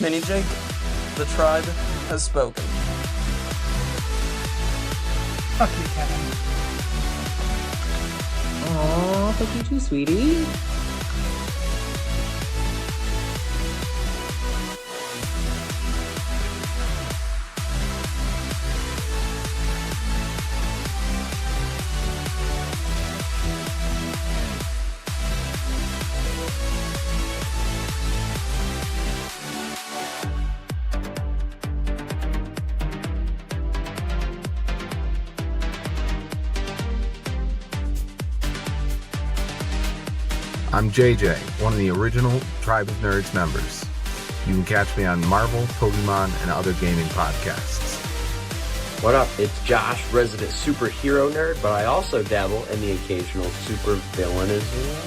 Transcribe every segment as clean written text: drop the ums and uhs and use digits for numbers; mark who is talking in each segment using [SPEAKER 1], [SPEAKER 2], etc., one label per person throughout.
[SPEAKER 1] Mini Jake, the tribe has spoken.
[SPEAKER 2] Fuck you, Kevin.
[SPEAKER 3] Aw, fuck you too, sweetie.
[SPEAKER 4] I'm JJ, one of the original Tribe of Nerds members. You can catch me on Marvel, Pokemon, and other gaming podcasts.
[SPEAKER 5] What up? It's Josh, resident superhero nerd, but I also dabble in the occasional super villain as well.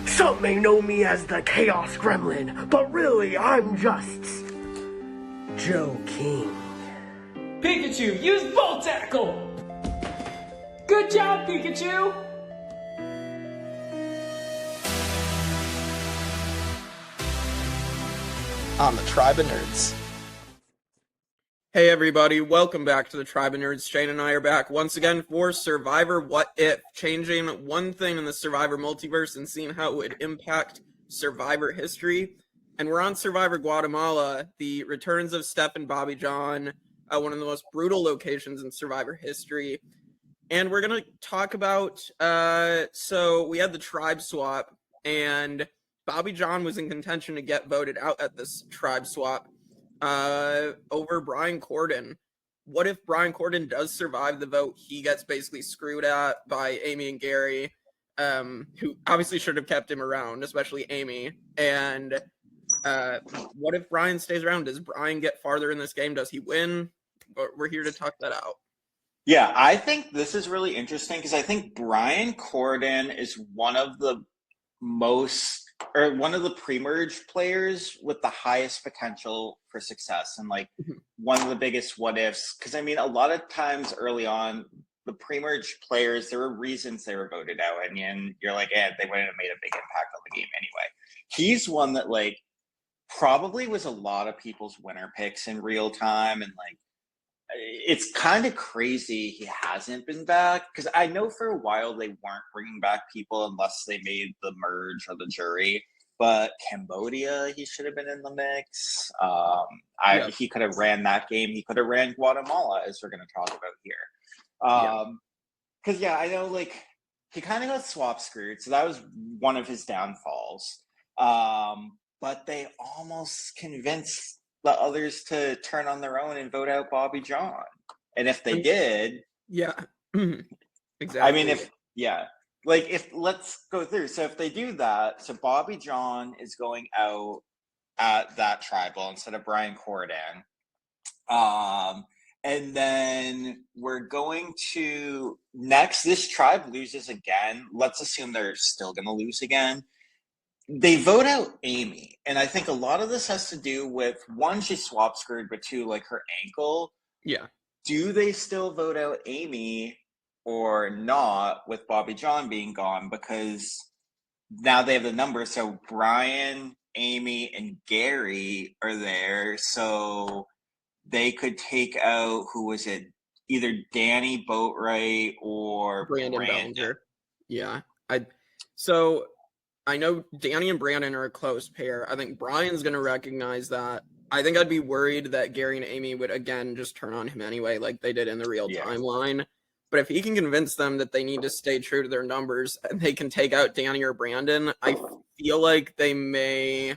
[SPEAKER 6] Some may know me as the Chaos Gremlin, but really I'm just Joe King.
[SPEAKER 7] Pikachu, use Volt Tackle! Good job, Pikachu!
[SPEAKER 1] On the Tribe of Nerds.
[SPEAKER 8] Hey everybody, welcome back to the Tribe of Nerds. Shane and I are back once again for Survivor What If, changing one thing in the Survivor multiverse and seeing how it would impact Survivor history. And we're on Survivor Guatemala, the returns of Steph and Bobby John, one of the most brutal locations in Survivor history. And we're going to talk about, so we had the tribe swap, and Bobby John was in contention to get voted out at this tribe swap over Brian Corridan. What if Brian Corridan does survive the vote? He gets basically screwed at by Amy and Gary, who obviously should have kept him around, especially Amy. And what if Brian stays around? Does Brian get farther in this game? Does he win? But we're here to talk that out.
[SPEAKER 9] Yeah, I think this is really interesting because I think Brian Corridan is one of the pre-merge players with the highest potential for success and like one of the biggest what ifs. Because I mean, a lot of times early on, the pre-merge players, there were reasons they were voted out, and you're like, they wouldn't have made a big impact on the game anyway. He's one that like probably was a lot of people's winner picks in real time, and like, it's kind of crazy he hasn't been back, because I know for a while they weren't bringing back people unless they made the merge or the jury, but Cambodia, he should have been in the mix. He could have ran that game. He could have ran Guatemala, as we're going to talk about here. Because I know like he kind of got swap screwed, so that was one of his downfalls. But they almost convinced the others to turn on their own and vote out Bobby John. And if they did... Yeah,
[SPEAKER 8] exactly.
[SPEAKER 9] I mean, let's go through. So if they do that, so Bobby John is going out at that tribal instead of Brian Corridan. And then we're going to... Next, this tribe loses again. Let's assume they're still going to lose again. They vote out Amy, and I think a lot of this has to do with, one, she swap screwed, but two, like her ankle.
[SPEAKER 8] Yeah.
[SPEAKER 9] Do they still vote out Amy or not with Bobby John being gone? Because now they have the numbers, so Brian, Amy, and Gary are there, so they could take out, who was it, either Danni, Boatwright, or
[SPEAKER 8] Brandon Bellinger. Yeah. So I know Danni and Brandon are a close pair. I think Brian's going to recognize that. I think I'd be worried that Gary and Amy would, again, just turn on him anyway, like they did in the real timeline. But if he can convince them that they need to stay true to their numbers and they can take out Danni or Brandon, I feel like they may...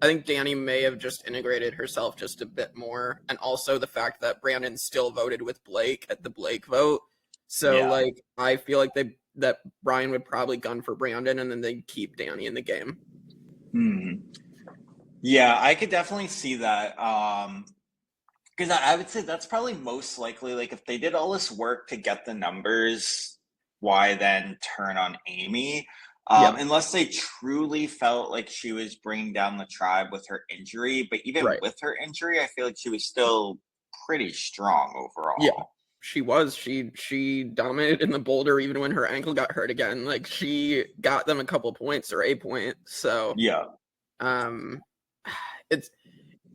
[SPEAKER 8] I think Danni may have just integrated herself just a bit more. And also the fact that Brandon still voted with Blake at the Blake vote. So, like, I feel like that Brian would probably gun for Brandon, and then they'd keep Danni in the game.
[SPEAKER 9] Yeah, I could definitely see that. Because I would say that's probably most likely, like, if they did all this work to get the numbers, why then turn on Amy? Unless they truly felt like she was bringing down the tribe with her injury. But even with her injury, I feel like she was still pretty strong overall.
[SPEAKER 8] Yeah. She dominated in the boulder even when her ankle got hurt again. Like, she got them a couple points or a point. So
[SPEAKER 9] Yeah.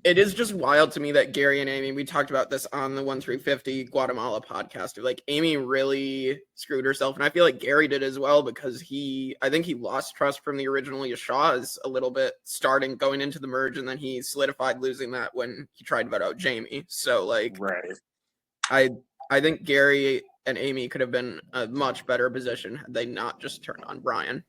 [SPEAKER 8] It is just wild to me that Gary and Amy, we talked about this on the 1350 Guatemala podcast, like Amy really screwed herself. And I feel like Gary did as well, because I think he lost trust from the original Yashas a little bit going into the merge. And then he solidified losing that when he tried to vote out Jamie. So like,
[SPEAKER 9] Right.
[SPEAKER 8] I think Gary and Amy could have been a much better position had they not just turned on Brian.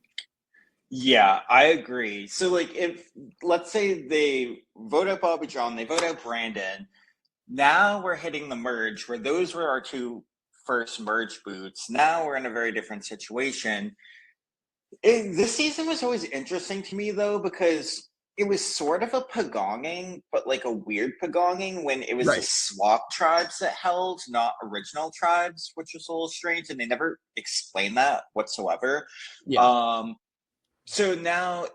[SPEAKER 9] Yeah, I agree. So, like, if let's say they vote out Bobby John, they vote out Brandon, now we're hitting the merge where those were our two first merge boots. Now we're in a very different situation. This season was always interesting to me, though, because it was sort of a pagonging, but like a weird pagonging when it was the swap tribes that held, not original tribes, which was a little strange, and they never explained that whatsoever.
[SPEAKER 8] Yeah.
[SPEAKER 9] So now,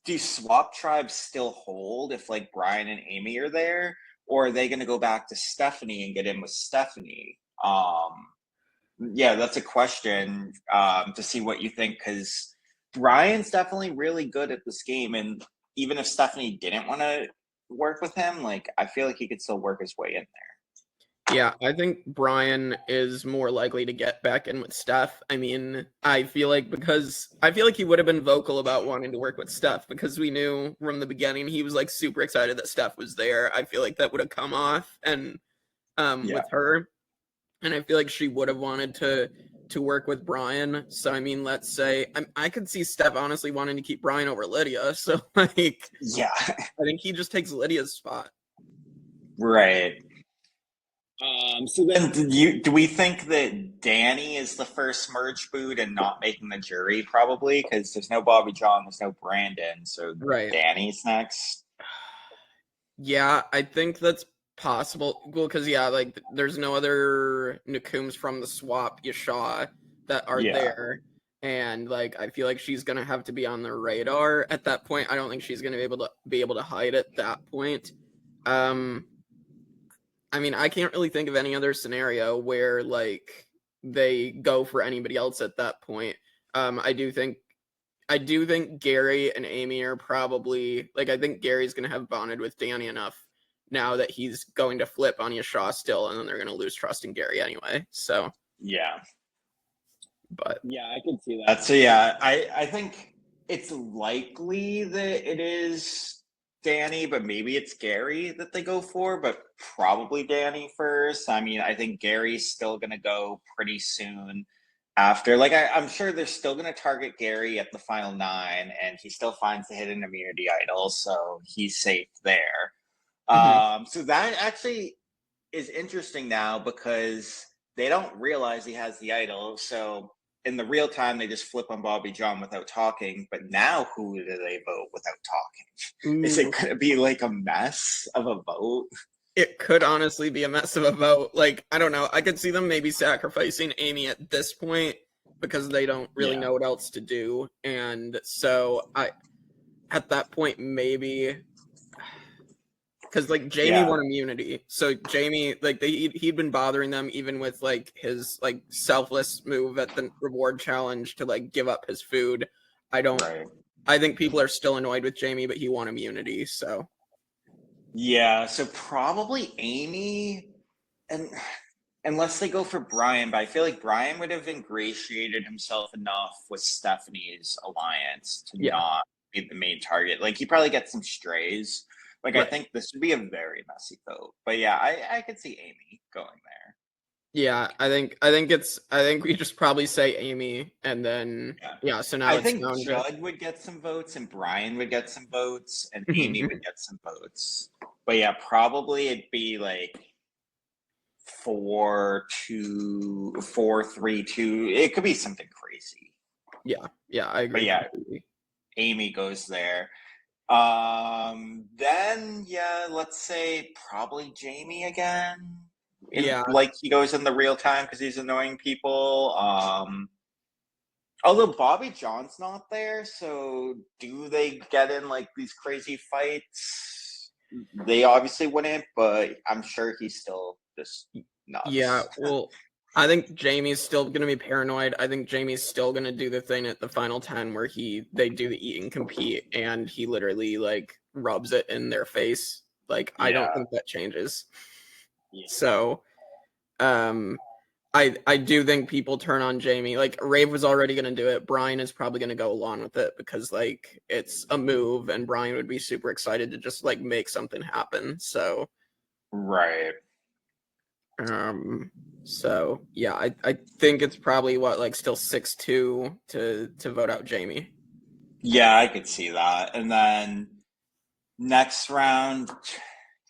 [SPEAKER 9] do swap tribes still hold if like Brian and Amy are there, or are they going to go back to Stephenie and get in with Stephenie? Yeah, that's a question to see what you think, because Brian's definitely really good at this game, and even if Stephenie didn't want to work with him, like I feel like he could still work his way in there.
[SPEAKER 8] Yeah, I think Brian is more likely to get back in with Steph. I mean, I feel like he would have been vocal about wanting to work with Steph, because we knew from the beginning he was like super excited that Steph was there. I feel like that would have come off and with her. And I feel like she would have wanted to work with Brian. So I mean, let's say I could see Steph honestly wanting to keep Brian over Lydia. So like,
[SPEAKER 9] yeah,
[SPEAKER 8] I think he just takes Lydia's spot.
[SPEAKER 9] Right. So then, do we think that Danni is the first merge boot and not making the jury? Probably, because there's no Bobby John, there's no Brandon, so Danni's next.
[SPEAKER 8] Yeah, I think that's possible. Well, because like there's no other Nakums from the swap Yasha that are there, and like I feel like she's gonna have to be on the radar at that point. I don't think she's gonna be able to hide at that point. I mean, I can't really think of any other scenario where like they go for anybody else at that point. I do think Gary and Amy are probably like, I think Gary's gonna have bonded with Danni enough now that he's going to flip on Yasha still, and then they're gonna lose trust in Gary anyway. So but
[SPEAKER 9] I can see that. So I think it's likely that it is Danni, but maybe it's Gary that they go for, but probably Danni first. I mean, I think Gary's still going to go pretty soon after. Like, I'm sure they're still going to target Gary at the final 9, and he still finds the hidden immunity idol, so he's safe there. So that actually is interesting now, because they don't realize he has the idol, so in the real time, they just flip on Bobby John without talking. But now, who do they vote without talking? Is it going to be like a mess of a vote?
[SPEAKER 8] It could honestly be a mess of a vote. Like, I don't know. I could see them maybe sacrificing Amy at this point because they don't really know what else to do. And so at that point, maybe, because like Jamie won immunity, so Jamie, like he'd been bothering them even with like his like selfless move at the reward challenge to like give up his food. I think people are still annoyed with Jamie, but he won immunity, so
[SPEAKER 9] so probably Amy, and unless they go for Brian, but I feel like Brian would have ingratiated himself enough with Stephenie's alliance to not be the main target. Like, he probably gets some strays. Like, I think this would be a very messy vote. But I could see Amy going there.
[SPEAKER 8] Yeah, I think we just probably say Amy, and then so now
[SPEAKER 9] I think Judd would get some votes, and Brian would get some votes, and Amy would get some votes. But probably it'd be like 4-2, 4-3-2. It could be something crazy.
[SPEAKER 8] Yeah, I agree.
[SPEAKER 9] But Amy goes there. Then let's say probably Jamie again. Like he goes in the real time because he's annoying people. Although Bobby John's not there, so do they get in like these crazy fights? They obviously wouldn't, but I'm sure he's still just nuts.
[SPEAKER 8] Yeah, well, I think Jamie's still gonna be paranoid. I think Jamie's still gonna do the thing at the final 10 where they do the eat and compete, and he literally like rubs it in their face. Like, I don't think that changes.
[SPEAKER 9] Yeah.
[SPEAKER 8] So, I do think people turn on Jamie. Like, Rafe was already gonna do it. Brian is probably gonna go along with it because like it's a move, and Brian would be super excited to just like make something happen. So,
[SPEAKER 9] Right.
[SPEAKER 8] So yeah, I think it's probably like still 6-2 to vote out Jamie.
[SPEAKER 9] Yeah, I could see that. And then next round,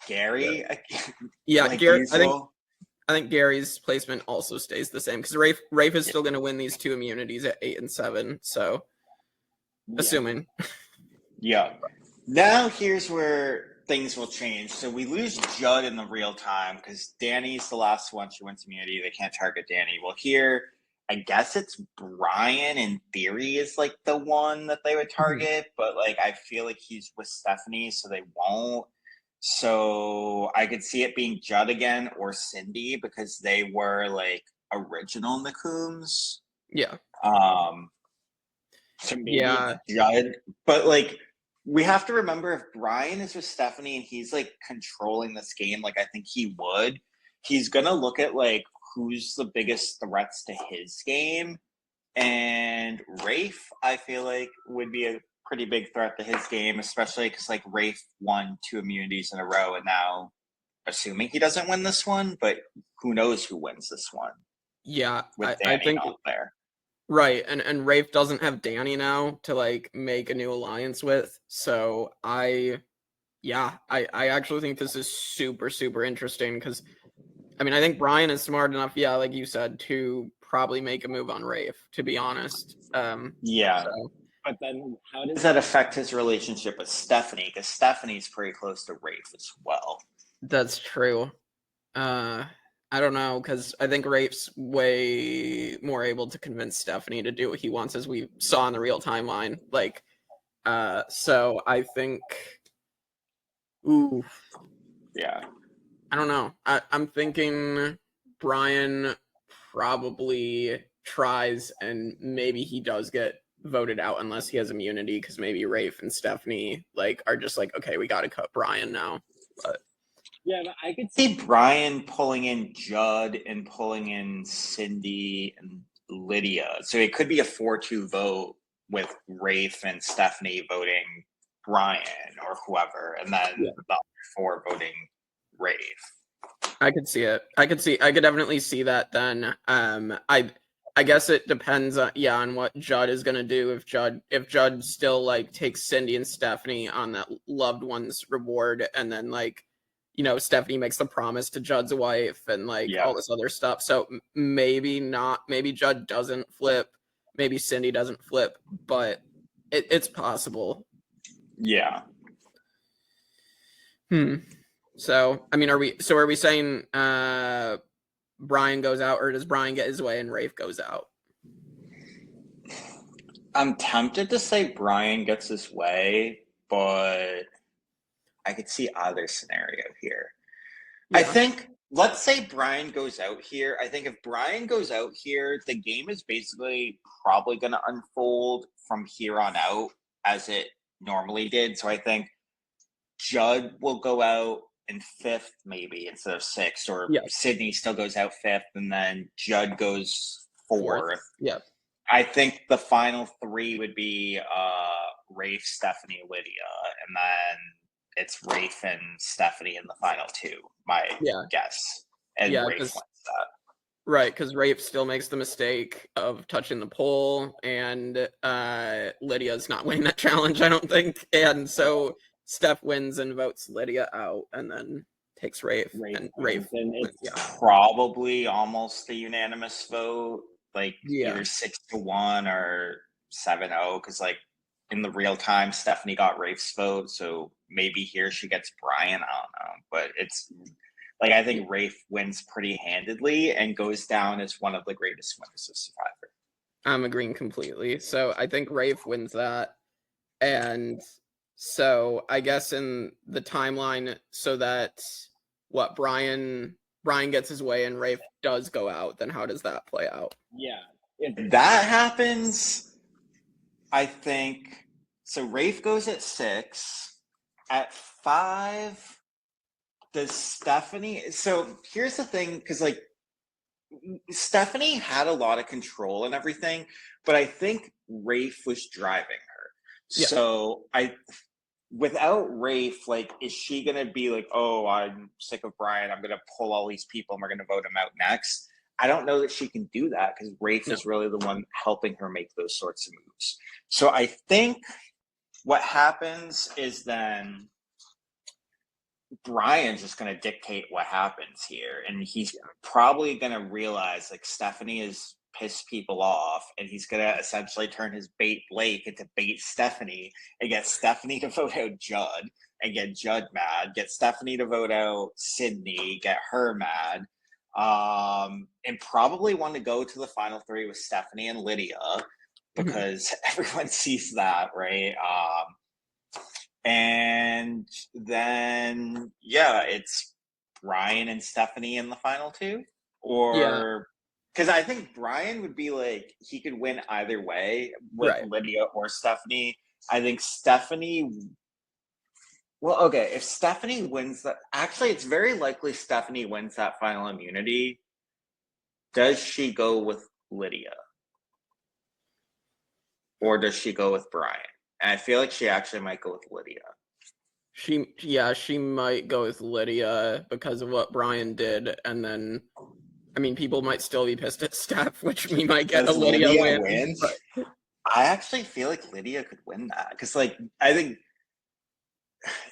[SPEAKER 9] Gary.
[SPEAKER 8] Yeah,
[SPEAKER 9] like
[SPEAKER 8] Gary.
[SPEAKER 9] usual.
[SPEAKER 8] I think Gary's placement also stays the same because Rafe is still going to win these 2 immunities at 8 and 7. So, assuming.
[SPEAKER 9] Yeah. Now here's where things will change. So we lose Judd in the real time because Danny's the last one. She wins immunity. They can't target Danny. Well, here, I guess it's Brian in theory is like the one that they would target, but like I feel like he's with Stephenie, so they won't. So I could see it being Judd again or Cindy because they were like original Nakums.
[SPEAKER 8] Yeah.
[SPEAKER 9] So maybe Judd, but like we have to remember if Brian is with Stephenie and he's like controlling this game, like I think he would, he's gonna look at like who's the biggest threats to his game. And Rafe, I feel like, would be a pretty big threat to his game, especially because like Rafe won 2 immunities in a row, and now assuming he doesn't win this one, but who knows who wins this one?
[SPEAKER 8] Yeah,
[SPEAKER 9] with
[SPEAKER 8] I
[SPEAKER 9] Danni
[SPEAKER 8] think
[SPEAKER 9] not there.
[SPEAKER 8] Right, and Rafe doesn't have Danni now to like make a new alliance with. So I actually think this is super, super interesting because I mean I think Brian is smart enough, like you said, to probably make a move on Rafe, to be honest.
[SPEAKER 9] But then how does that affect his relationship with Stephenie? Because Stephenie's pretty close to Rafe as well.
[SPEAKER 8] That's true. I don't know, because I think Rafe's way more able to convince Stephenie to do what he wants, as we saw in the real timeline. Like, so I think,
[SPEAKER 9] yeah,
[SPEAKER 8] I don't know. I'm thinking Brian probably tries, and maybe he does get voted out unless he has immunity, because maybe Rafe and Stephenie like are just like, okay, we got to cut Brian now. But
[SPEAKER 9] yeah, but I could see Brian pulling in Judd and pulling in Cindy and Lydia. So it could be a 4-2 vote with Rafe and Stephenie voting Brian or whoever, and then the other 4 voting Rafe.
[SPEAKER 8] I could see it. I could definitely see that then. I guess it depends on what Judd is gonna do. If Judd still like takes Cindy and Stephenie on that loved one's reward, and then like, Stephenie makes the promise to Judd's wife and like all this other stuff. So maybe not. Maybe Judd doesn't flip. Maybe Cindy doesn't flip. But it's possible.
[SPEAKER 9] Yeah.
[SPEAKER 8] So I mean, are we saying Brian goes out, or does Brian get his way and Rafe goes out?
[SPEAKER 9] I'm tempted to say Brian gets his way, but I could see either scenario here. Yeah. I think, let's say Brian goes out here. I think if Brian goes out here, the game is basically probably going to unfold from here on out as it normally did. So I think Judd will go out in 5th maybe instead of 6th, or Sydney still goes out 5th, and then Judd goes 4th.
[SPEAKER 8] Yeah.
[SPEAKER 9] I think the final 3 would be Rafe, Stephenie, Lydia, and then it's Rafe and Stephenie in the final 2, my guess. And Rafe wins that.
[SPEAKER 8] Right, because Rafe still makes the mistake of touching the pole, and Lydia's not winning that challenge, I don't think. And so Steph wins and votes Lydia out, and then takes Rafe. And Rafe.
[SPEAKER 9] And it's probably almost a unanimous vote, like either 6-1 or 7-0, because like in the real time, Stephenie got Rafe's vote, so maybe here she gets Brian. I don't know, but it's like I think Rafe wins pretty handedly and goes down as one of the greatest winners of Survivor.
[SPEAKER 8] I'm agreeing completely. So I think Rafe wins that, and so I guess in the timeline, so that Brian Brian gets his way and Rafe does go out, then how does that play out?
[SPEAKER 9] Yeah. If that happens, I think so. Rafe goes at 6. At 5, does Stephenie? So here's the thing, because like Stephenie had a lot of control and everything, but I think Rafe was driving her.
[SPEAKER 8] Yeah.
[SPEAKER 9] So without Rafe, like, is she gonna be like, oh, I'm sick of Brian, I'm gonna pull all these people and we're gonna vote him out next? I don't know that she can do that because Rafe is really the one helping her make those sorts of moves. So I think what happens is then Brian's just going to dictate what happens here. And he's probably going to realize like Stephenie has pissed people off and he's going to essentially turn his bait Blake into bait Stephenie and get Stephenie to vote out Judd and get Judd mad, get Stephenie to vote out Sydney, get her mad. And probably want to go to the final 3 with Stephenie and Lydia because everyone sees that, right? And then, it's Brian and Stephenie in the final 2. Or, because I think Brian would be like, he could win either way with Lydia or Stephenie. I think Stephenie, well, okay, if Stephenie wins that, actually, it's very likely Stephenie wins that final immunity. Does she go with Lydia? Or does she go with Brian? And I feel like she actually might go with Lydia.
[SPEAKER 8] She might go with Lydia because of what Brian did, and then, I mean, people might still be pissed at Steph, which we might get a Lydia win. But
[SPEAKER 9] I actually feel like Lydia could win that because, like, I think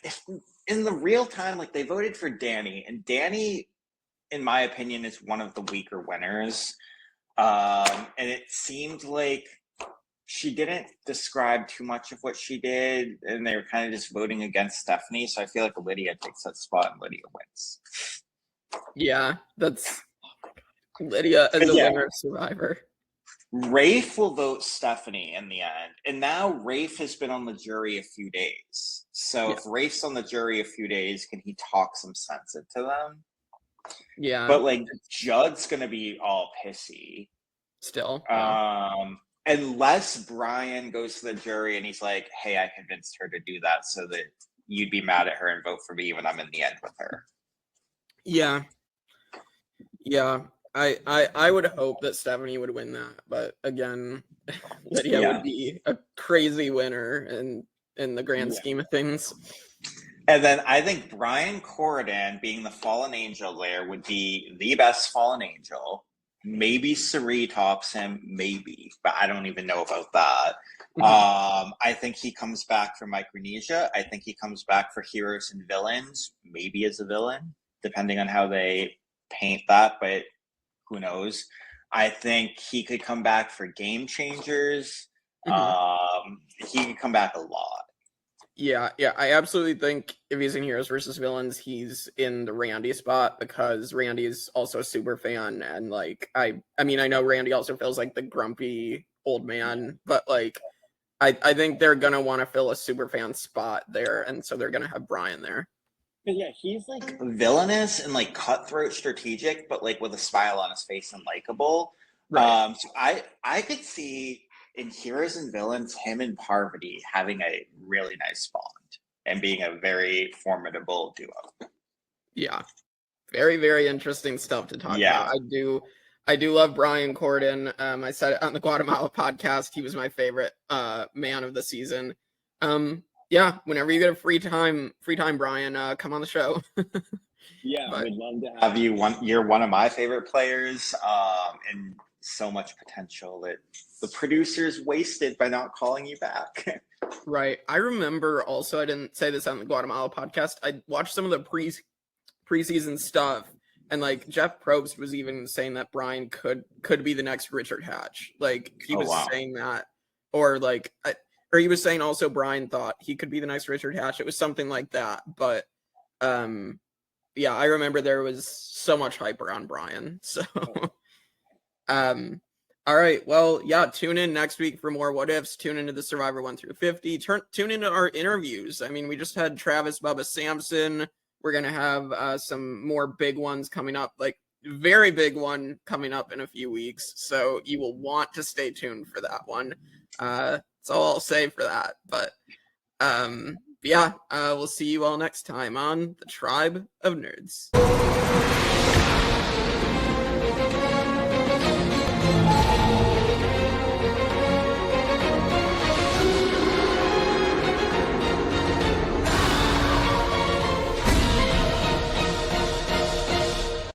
[SPEAKER 9] if in the real time, like, they voted for Danni, and Danni, in my opinion, is one of the weaker winners. And it seemed like she didn't describe too much of what she did, and they were kind of just voting against Stephenie. So I feel like Lydia takes that spot and Lydia wins.
[SPEAKER 8] Yeah, that's Lydia as a winner of Survivor.
[SPEAKER 9] Rafe will vote Stephenie in the end. And now Rafe has been on the jury a few days. So if Rafe's on the jury a few days, can he talk some sense into them?
[SPEAKER 8] Yeah.
[SPEAKER 9] But like Judd's gonna be all pissy.
[SPEAKER 8] Still.
[SPEAKER 9] Unless Brian goes to the jury and he's like, hey, I convinced her to do that so that you'd be mad at her and vote for me when I'm in the end with her.
[SPEAKER 8] Yeah. Yeah. I would hope that Stephenie would win that, but again, Lydia would be a crazy winner in the grand scheme of things.
[SPEAKER 9] And then I think Brian Corridan, being the fallen angel there, would be the best fallen angel. Maybe Sari tops him, maybe, but I don't even know about that. I think he comes back for Micronesia. I think he comes back for Heroes and Villains, maybe as a villain, depending on how they paint that, but who knows? I think he could come back for Game Changers. He could come back a lot.
[SPEAKER 8] Yeah, I absolutely think if he's in Heroes versus Villains, he's in the Randy spot because Randy is also a super fan, and like I mean I know Randy also feels like the grumpy old man, but like I think they're gonna want to fill a super fan spot there, and so they're gonna have Brian there.
[SPEAKER 9] Yeah, he's like villainous and like cutthroat strategic, but like with a smile on his face and likable.
[SPEAKER 8] Right.
[SPEAKER 9] So I could see in Heroes and Villains, him and Parvati having a really nice bond and being a very formidable duo. Yeah.
[SPEAKER 8] Very, very interesting stuff to talk about. I do love Brian Corridan. I said it on the Guatemala podcast. He was my favorite man of the season. Whenever you get a free time, Brian, come on the show.
[SPEAKER 9] We'd love to have you. You're one of my favorite players, and so much potential that the producers wasted by not calling you back.
[SPEAKER 8] Right. I remember also, I didn't say this on the Guatemala podcast, I watched some of the preseason stuff, and like Jeff Probst was even saying that Brian could be the next Richard Hatch. Like he was saying that, or he was saying also Brian thought he could be the next Richard Hatch. It was something like that. But I remember there was so much hype around Brian. So all right. Well, tune in next week for more what ifs. Tune into the Survivor 1 through 50. Tune into our interviews. I mean, we just had Travis Bubba Sampson, We're going to have some more big ones coming up, like very big one coming up in a few weeks. So you will want to stay tuned for that one. That's all I'll say for that. But yeah, we'll see you all next time on the Tribe of Nerds.